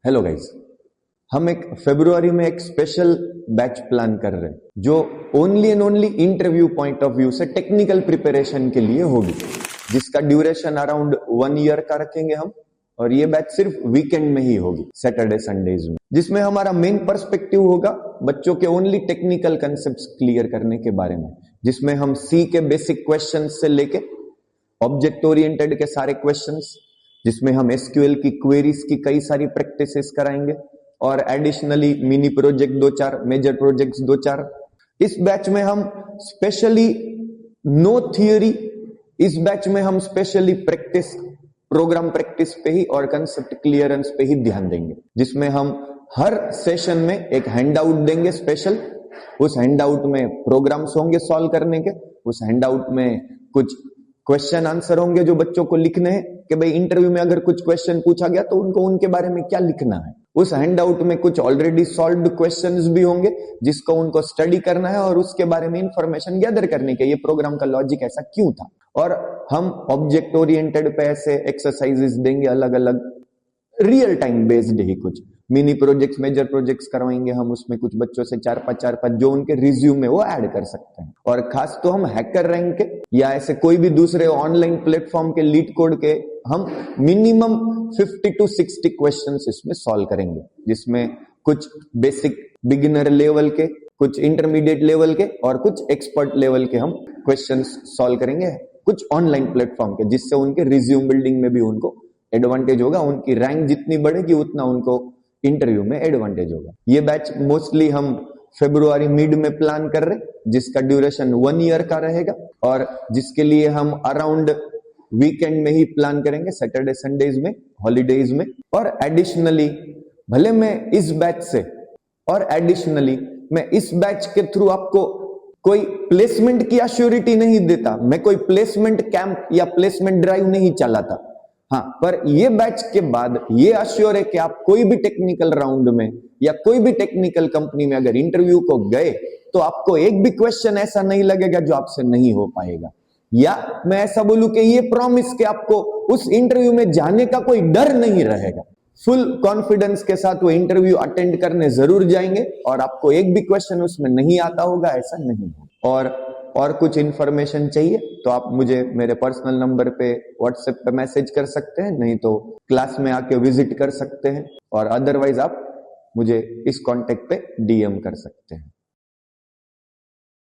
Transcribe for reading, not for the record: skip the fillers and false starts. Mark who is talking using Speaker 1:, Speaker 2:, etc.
Speaker 1: Hello guys, हम एक फरवरी में एक स्पेशल बैच प्लान कर रहे हैं जो only and only interview point of view से टेक्निकल प्रिपरेशन के लिए होगी, जिसका ड्यूरेशन अराउंड 1 ईयर का रखेंगे हम। और ये बैच सिर्फ वीकेंड में ही होगी, सैटरडे संडेज में, जिसमें हमारा मेन पर्सपेक्टिव होगा बच्चों के ओनली टेक्निकल कंसेप्ट्स क्लियर करने के बारे में, जिसमें हम सी के बेसिक क्वेश्चंस से लेके ऑब्जेक्ट ओरिएंटेड के सारे क्वेश्चंस, जिसमें हम एसक्यूएल की क्वेरीज की कई सारी प्रैक्टिसेस कराएंगे और additionally mini project 2-4, major projects 2-4। इस बैच में हम स्पेशली नो थियरी, इस बैच में हम स्पेशली प्रैक्टिस, प्रोग्राम प्रैक्टिस पे ही और कंसेप्ट क्लियरेंस पे ही ध्यान देंगे, जिसमें हम हर सेशन में एक हैंडआउट देंगे स्पेशल। उस हैंडआउट में प्रोग्राम्स होंगे सॉल्व करने के, उस हैंडआउट में कुछ क्वेश्चन आंसर होंगे जो बच्चों को लिखने हैं कि भाई इंटरव्यू में अगर कुछ क्वेश्चन पूछा गया तो उनको उनके बारे में क्या लिखना है। उस हैंडआउट में कुछ ऑलरेडी सॉल्व्ड क्वेश्चंस भी होंगे जिसको उनको स्टडी करना है और उसके बारे में इंफॉर्मेशन गैदर करने के, ये प्रोग्राम का लॉजिक ऐसा क्यों था। और हम ऑब्जेक्ट ओरिएंटेड पे ऐसे एक्सरसाइजेस देंगे अलग अलग, रियल टाइम बेस्ड ही, कुछ मिनी प्रोजेक्ट्स, मेजर प्रोजेक्ट्स करवाएंगे हम। उसमें कुछ बच्चों से 4-5 जो उनके रिज्यूम में वो ऐड कर सकते हैं। और खास तो हम हैकर रैंक के या ऐसे कोई भी दूसरे ऑनलाइन प्लेटफॉर्म के लीड कोड के हम मिनिमम 50 to 60 क्वेश्चंस इसमें सॉल्व करेंगे, जिसमें कुछ बेसिक बिगिनर लेवल के, कुछ इंटरमीडिएट लेवल के और कुछ एक्सपर्ट लेवल के हम क्वेश्चंस सॉल्व करेंगे कुछ ऑनलाइन प्लेटफॉर्म के, जिससे उनके रिज्यूम बिल्डिंग में भी उनको एडवांटेज होगा। उनकी रैंक जितनी बढ़ेगी उतना उनको इंटरव्यू में एडवांटेज होगा। ये बैच मोस्टली हम फरवरी मिड में प्लान कर रहे, जिसका ड्यूरेशन 1 ईयर का रहेगा और जिसके लिए हम अराउंड वीकेंड में ही प्लान करेंगे, सैटरडे संडेज में, हॉलीडेज में। और एडिशनली भले मैं इस बैच से और एडिशनली मैं इस बैच के थ्रू आपको कोई प्लेसमेंट की अश्योरिटी नहीं देता, मैं कोई प्लेसमेंट कैंप या प्लेसमेंट ड्राइव नहीं चलाता। हाँ, पर ये बैच के बाद ये अश्योर है कि आप कोई भी टेक्निकल राउंड में या कोई भी टेक्निकल कंपनी में अगर इंटरव्यू को गए तो आपको एक भी क्वेश्चन ऐसा नहीं लगेगा जो आपसे नहीं हो पाएगा। या मैं ऐसा बोलूं कि ये प्रॉमिस कि आपको उस इंटरव्यू में जाने का कोई डर नहीं रहेगा। फुल कॉन्फिडेंस के साथ वो इंटरव्यू अटेंड करने जरूर जाएंगे और आपको एक भी क्वेश्चन उसमें नहीं आता होगा, ऐसा नहीं होगा। और कुछ इंफॉर्मेशन चाहिए तो आप मुझे मेरे पर्सनल नंबर पे व्हाट्सएप पे मैसेज कर सकते हैं, नहीं तो क्लास में आके विजिट कर सकते हैं, और अदरवाइज आप मुझे इस कांटेक्ट पे डीएम कर सकते हैं।